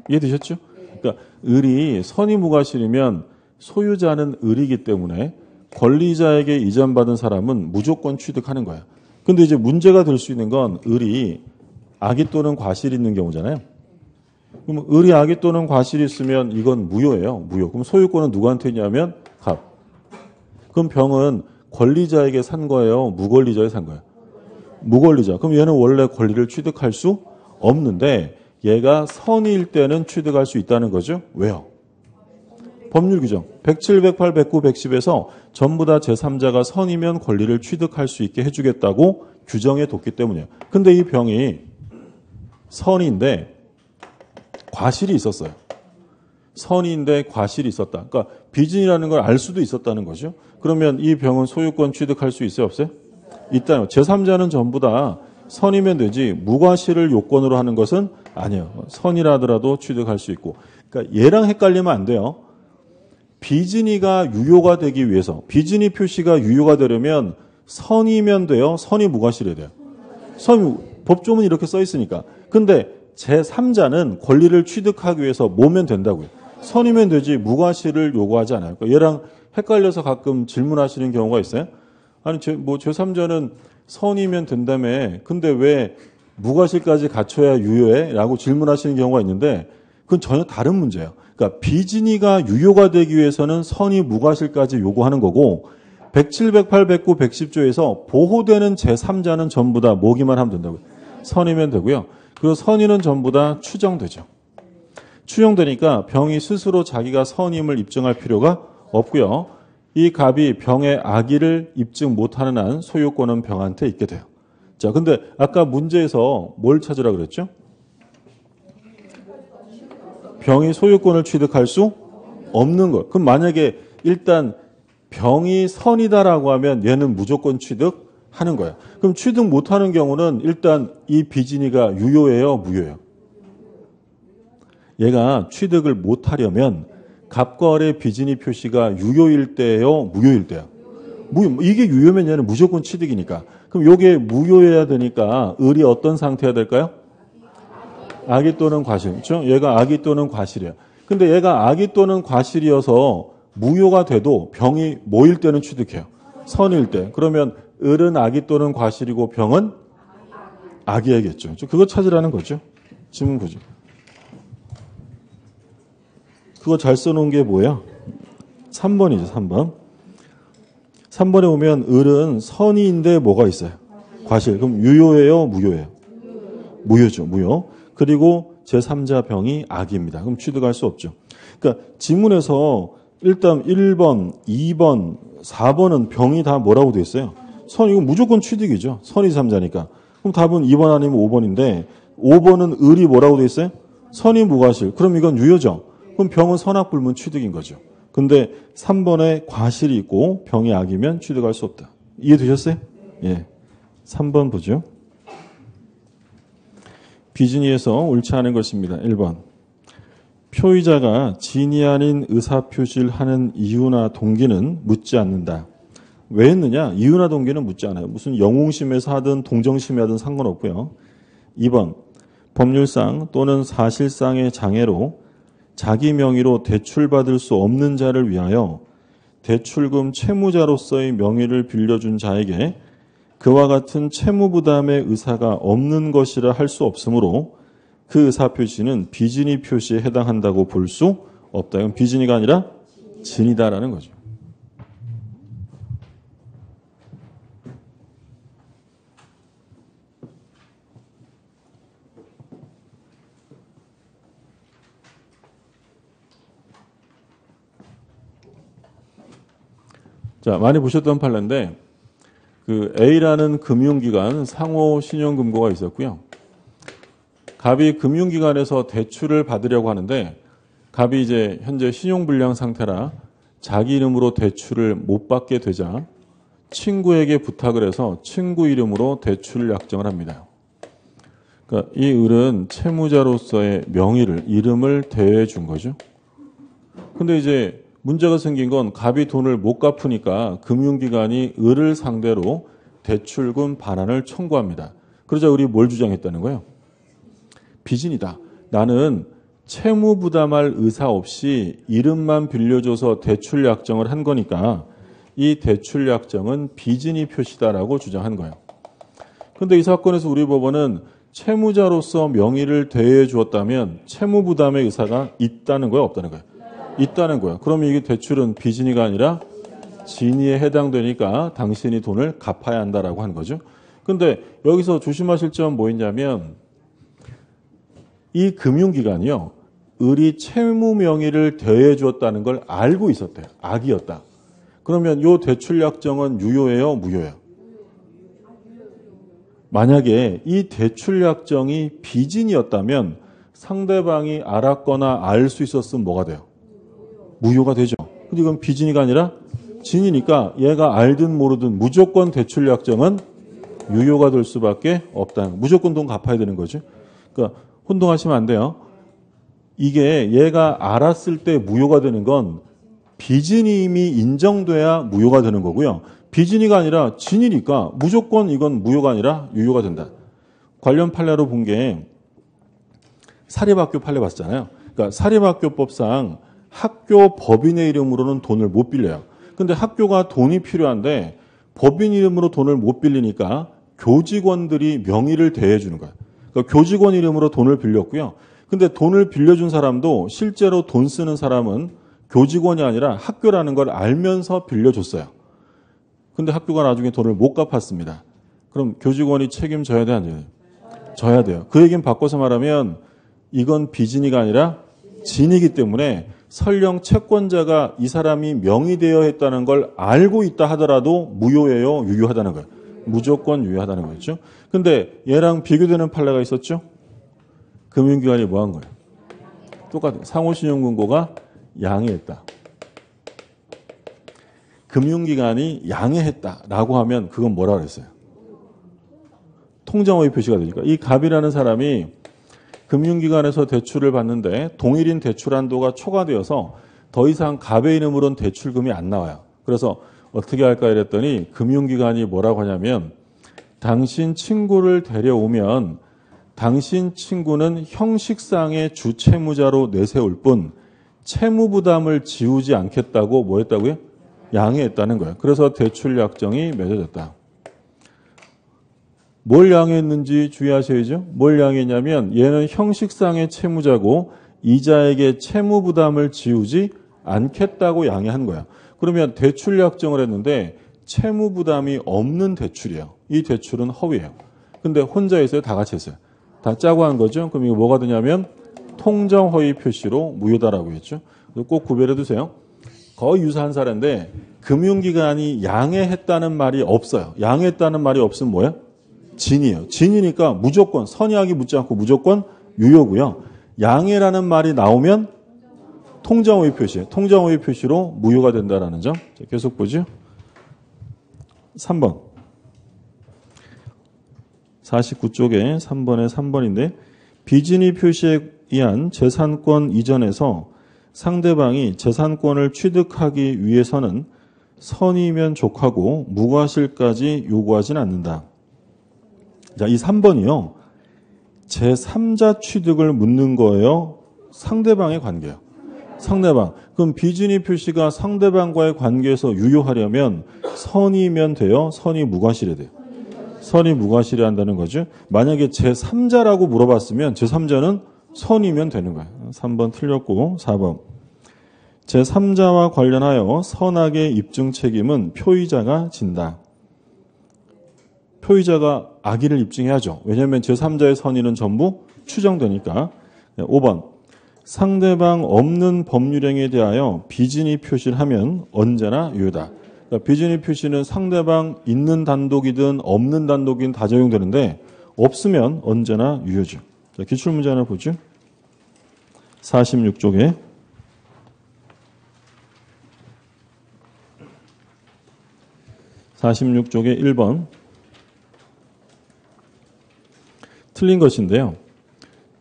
이해되셨죠? 그러니까 을이 선이 무과실이면 소유자는 을이기 때문에 권리자에게 이전받은 사람은 무조건 취득하는 거야. 근데 이제 문제가 될 수 있는 건 을이 악의 또는 과실이 있는 경우잖아요. 그럼 을이 악의 또는 과실이 있으면 이건 무효예요. 무효. 그럼 소유권은 누구한테 있냐면 갑. 그럼 병은 권리자에게 산 거예요? 무권리자에게 산 거예요? 무권리자. 그럼 얘는 원래 권리를 취득할 수 없는데 얘가 선일 때는 취득할 수 있다는 거죠. 왜요? 법률 규정 107, 108, 109, 110에서 전부 다 제3자가 선이면 권리를 취득할 수 있게 해주겠다고 규정해 뒀기 때문이에요. 근데 이 병이 선인데 과실이 있었어요. 선인데 과실이 있었다. 그러니까 비진이라는 걸 알 수도 있었다는 거죠. 그러면 이 병은 소유권 취득할 수 있어요, 없어요? 있다요. 제3자는 전부 다 선이면 되지 무과실을 요건으로 하는 것은 아니에요. 선이라 하더라도 취득할 수 있고. 그러니까 얘랑 헷갈리면 안 돼요. 비진이가 유효가 되기 위해서 비진이 표시가 유효가 되려면 선이면 돼요. 선이 무과실이 돼요. 법조문이 이렇게 써 있으니까. 근데 제3자는 권리를 취득하기 위해서 뭐면 된다고요. 선이면 되지 무과실을 요구하지 않아요. 그러니까 얘랑 헷갈려서 가끔 질문하시는 경우가 있어요. 아니 제3자는 선이면 된다며 근데 왜 무과실까지 갖춰야 유효해? 라고 질문하시는 경우가 있는데 그건 전혀 다른 문제예요. 그러니까 비진이가 유효가 되기 위해서는 선이 무과실까지 요구하는 거고 107, 108, 109, 110조에서 보호되는 제3자는 전부 다 뭐기만 하면 된다고요. 선이면 되고요. 그리고 선의는 전부 다 추정되죠. 추정되니까 병이 스스로 자기가 선임을 입증할 필요가 없고요. 이 갑이 병의 악의를 입증 못하는 한 소유권은 병한테 있게 돼요. 자, 근데 아까 문제에서 뭘 찾으라 그랬죠? 병이 소유권을 취득할 수 없는 것. 그럼 만약에 일단 병이 선이다라고 하면 얘는 무조건 취득하는 거예요. 그럼 취득 못하는 경우는 일단 이 비진이가 유효해요, 무효해요? 얘가 취득을 못하려면 갑과을의 비진이 표시가 유효일 때예요, 무효일 때요? 이게 유효면 얘는 무조건 취득이니까. 그럼 이게 무효해야 되니까 을이 어떤 상태여야 될까요? 악의 또는 과실. 그렇죠? 얘가 악의 또는 과실이에요. 근데 얘가 악의 또는 과실이어서 무효가 돼도 병이 뭐일 때는 취득해요? 선일 때. 그러면 을은 악의 또는 과실이고 병은 악이야겠죠. 그거 찾으라는 거죠. 지문 보죠. 그거 잘 써놓은 게 뭐야? 3번이죠, 3번. 3번에 보면 을은 선의인데 뭐가 있어요? 과실. 그럼 유효예요, 무효예요? 무효죠, 무효. 그리고 제3자 병이 악입니다. 그럼 취득할 수 없죠. 그러니까 지문에서 일단 1번, 2번, 4번은 병이 다 뭐라고 돼 있어요? 선, 이거 무조건 취득이죠. 선이 3자니까. 그럼 답은 2번 아니면 5번인데 5번은 을이 뭐라고 돼 있어요? 선이 무과실. 그럼 이건 유효죠. 그럼 병은 선악불문 취득인 거죠. 근데 3번에 과실이 있고 병이 악이면 취득할 수 없다. 이해되셨어요? 예. 3번 보죠. 비진이에서 옳지 않은 것입니다. 1번. 표의자가 진이 아닌 의사표시를 하는 이유나 동기는 묻지 않는다. 왜 했느냐? 이유나 동기는 묻지 않아요. 무슨 영웅심에서 하든 동정심에 하든 상관없고요. 2번. 법률상 또는 사실상의 장애로 자기 명의로 대출받을 수 없는 자를 위하여 대출금 채무자로서의 명의를 빌려준 자에게 그와 같은 채무부담의 의사가 없는 것이라 할 수 없으므로 그 의사표시는 비진이 표시에 해당한다고 볼 수 없다. 이건 비진이가 아니라 진이다라는 거죠. 자, 많이 보셨던 판례인데 그 A라는 금융기관 상호 신용금고가 있었고요. 갑이 금융기관에서 대출을 받으려고 하는데 갑이 이제 현재 신용불량 상태라 자기 이름으로 대출을 못 받게 되자 친구에게 부탁을 해서 친구 이름으로 대출 약정을 합니다. 그러니까 이 을은 채무자로서의 명의를 이름을 대여해 준 거죠. 근데 이제 문제가 생긴 건 갑이 돈을 못 갚으니까 금융기관이 을을 상대로 대출금 반환을 청구합니다. 그러자 을이 뭘 주장했다는 거예요? 비진이다. 나는 채무 부담할 의사 없이 이름만 빌려줘서 대출 약정을 한 거니까 이 대출 약정은 비진이 표시다라고 주장한 거예요. 그런데 이 사건에서 우리 법원은 채무자로서 명의를 대여해 주었다면 채무 부담의 의사가 있다는 거예요, 없다는 거예요? 있다는 거예요. 그러면 이게 대출은 비진이가 아니라 진이에 해당되니까 당신이 돈을 갚아야 한다라고 하는 거죠. 근데 여기서 조심하실 점은 뭐였냐면 이 금융기관이요. 을이 채무 명의를 대여해 주었다는 걸 알고 있었대요. 악이었다. 그러면 이 대출 약정은 유효해요, 무효해요? 만약에 이 대출 약정이 비진이었다면 상대방이 알았거나 알 수 있었으면 뭐가 돼요? 무효가 되죠. 근데 이건 비진이가 아니라 진이니까 얘가 알든 모르든 무조건 대출 약정은 유효가 될 수밖에 없다는 거예요. 무조건 돈 갚아야 되는 거죠. 그러니까 혼동하시면 안 돼요. 이게 얘가 알았을 때 무효가 되는 건 비진이 이미 인정돼야 무효가 되는 거고요. 비진이가 아니라 진이니까 무조건 이건 무효가 아니라 유효가 된다. 관련 판례로 본 게 사립학교 판례 봤잖아요. 그러니까 사립학교법상 학교 법인의 이름으로는 돈을 못 빌려요. 근데 학교가 돈이 필요한데 법인 이름으로 돈을 못 빌리니까 교직원들이 명의를 대해 주는 거예요. 그러니까 교직원 이름으로 돈을 빌렸고요. 근데 돈을 빌려준 사람도 실제로 돈 쓰는 사람은 교직원이 아니라 학교라는 걸 알면서 빌려줬어요. 근데 학교가 나중에 돈을 못 갚았습니다. 그럼 교직원이 책임져야 돼, 안 돼요? 져야 돼요. 그 얘기는 바꿔서 말하면 이건 비진이가 아니라 진이기 때문에 설령 채권자가 이 사람이 명의되어 했다는 걸 알고 있다 하더라도 무효예요, 유효하다는 거예요. 무조건 유효하다는 거죠. 근데 얘랑 비교되는 판례가 있었죠? 금융기관이 뭐 한 거예요? 똑같아요. 상호신용금고가 양해했다. 금융기관이 양해했다라고 하면 그건 뭐라 그랬어요? 통장호의 표시가 되니까. 이 갑이라는 사람이 금융기관에서 대출을 받는데 동일인 대출 한도가 초과되어서 더 이상 갑의 이름으로는 대출금이 안 나와요. 그래서 어떻게 할까 이랬더니 금융기관이 뭐라고 하냐면 당신 친구를 데려오면 당신 친구는 형식상의 주채무자로 내세울 뿐 채무 부담을 지우지 않겠다고 뭐 했다고요? 양해했다는 거예요. 그래서 대출 약정이 맺어졌다. 뭘 양해했는지 주의하셔야죠. 뭘 양해했냐면 얘는 형식상의 채무자고 이자에게 채무 부담을 지우지 않겠다고 양해한 거야. 그러면 대출 약정을 했는데 채무 부담이 없는 대출이에요. 이 대출은 허위예요. 근데 혼자 했어요? 다 같이 했어요? 다 짜고 한 거죠. 그럼 이거 뭐가 되냐면 통정 허위 표시로 무효다라고 했죠. 꼭 구별해 두세요. 거의 유사한 사례인데 금융기관이 양해했다는 말이 없어요. 양해했다는 말이 없으면 뭐예요? 진이에요. 진이니까 무조건 선의하기 묻지 않고 무조건 유효고요. 양해라는 말이 나오면 통정허위 표시, 통정허위 표시로 무효가 된다라는 점. 자, 계속 보죠. 3번. 49쪽에 3번에 3번인데 비진이 표시에 의한 재산권 이전에서 상대방이 재산권을 취득하기 위해서는 선의면 족하고 무과실까지 요구하진 않는다. 자, 이 3번이요. 제3자 취득을 묻는 거예요. 상대방의 관계요. 상대방. 그럼 비진이 표시가 상대방과의 관계에서 유효하려면 선의면 돼요? 선의 무과실이 돼요? 선의 무과실이 한다는 거죠. 만약에 제3자라고 물어봤으면 제3자는 선이면 되는 거예요. 3번 틀렸고 4번. 제3자와 관련하여 선악의 입증 책임은 표의자가 진다. 표의자가 악의를 입증해야죠. 왜냐하면 제3자의 선의는 전부 추정되니까. 5번. 상대방 없는 법률행위에 대하여 비진이 표시를 하면 언제나 유효다. 그러니까 비진이 표시는 상대방 있는 단독이든 없는 단독이든 다 적용되는데 없으면 언제나 유효죠. 자, 기출문제 하나 보죠. 46쪽에 1번 틀린 것인데요.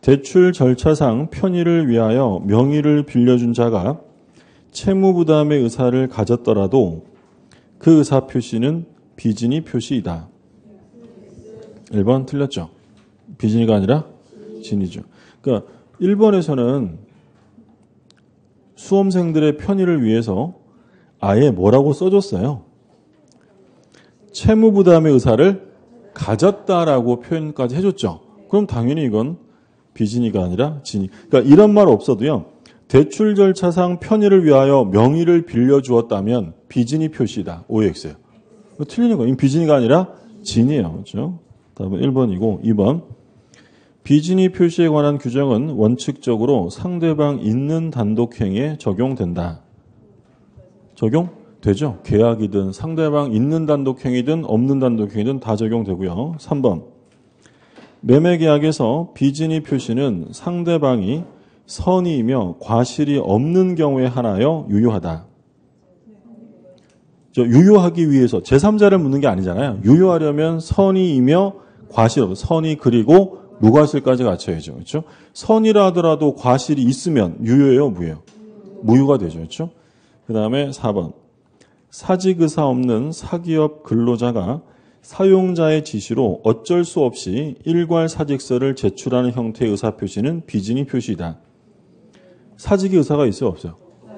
대출 절차상 편의를 위하여 명의를 빌려준 자가 채무 부담의 의사를 가졌더라도 그 의사 표시는 비진이 표시이다. 1번 틀렸죠. 비진이가 아니라 진이죠. 그러니까 1번에서는 수험생들의 편의를 위해서 아예 뭐라고 써줬어요? 채무 부담의 의사를 가졌다라고 표현까지 해줬죠. 그럼 당연히 이건 비진이가 아니라 진이. 그러니까 이런 말 없어도요. 대출 절차상 편의를 위하여 명의를 빌려주었다면 비진이 표시다. OX예요. 틀리는 거예요. 비진이가 아니라 진이에요. 그렇죠? 다음은 1번이고 2번. 비진위 표시에 관한 규정은 원칙적으로 상대방 있는 단독행위에 적용된다. 적용되죠. 계약이든 상대방 있는 단독행위든 없는 단독행위든 다 적용되고요. 3번. 매매계약에서 비진위 표시는 상대방이 선의이며 과실이 없는 경우에 하나여 유효하다. 유효하기 위해서 제3자를 묻는 게 아니잖아요. 유효하려면 선의이며 과실 없어. 선의 그리고 무과실까지 갖춰야죠. 그렇죠? 선의라 하더라도 과실이 있으면 유효예요, 무효예요? 무효가 되죠. 그렇죠? 그다음에 4번. 사직 의사 없는 사기업 근로자가 사용자의 지시로 어쩔 수 없이 일괄 사직서를 제출하는 형태의 의사표시는 비진위 표시이다. 사직의 의사가 있어요, 없어요?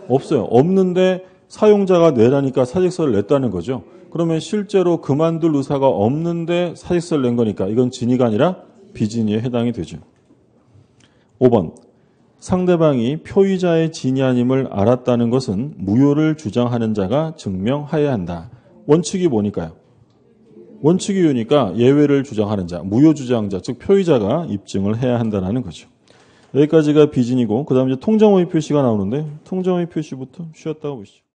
없어요. 없는데 사용자가 내라니까 사직서를 냈다는 거죠. 그러면 실제로 그만둘 의사가 없는데 사직서를 낸 거니까 이건 진위가 아니라 비진위에 해당이 되죠. 5번. 상대방이 표의자의 진위 아님을 알았다는 것은 무효를 주장하는 자가 증명하여야 한다. 원칙이 뭐니까요? 원칙이 유효니까 예외를 주장하는 자, 무효 주장자, 즉 표의자가 입증을 해야 한다는 거죠. 여기까지가 비진이고 그 다음에 통정호의 표시가 나오는데 통정호의 표시부터 쉬었다가 보시죠.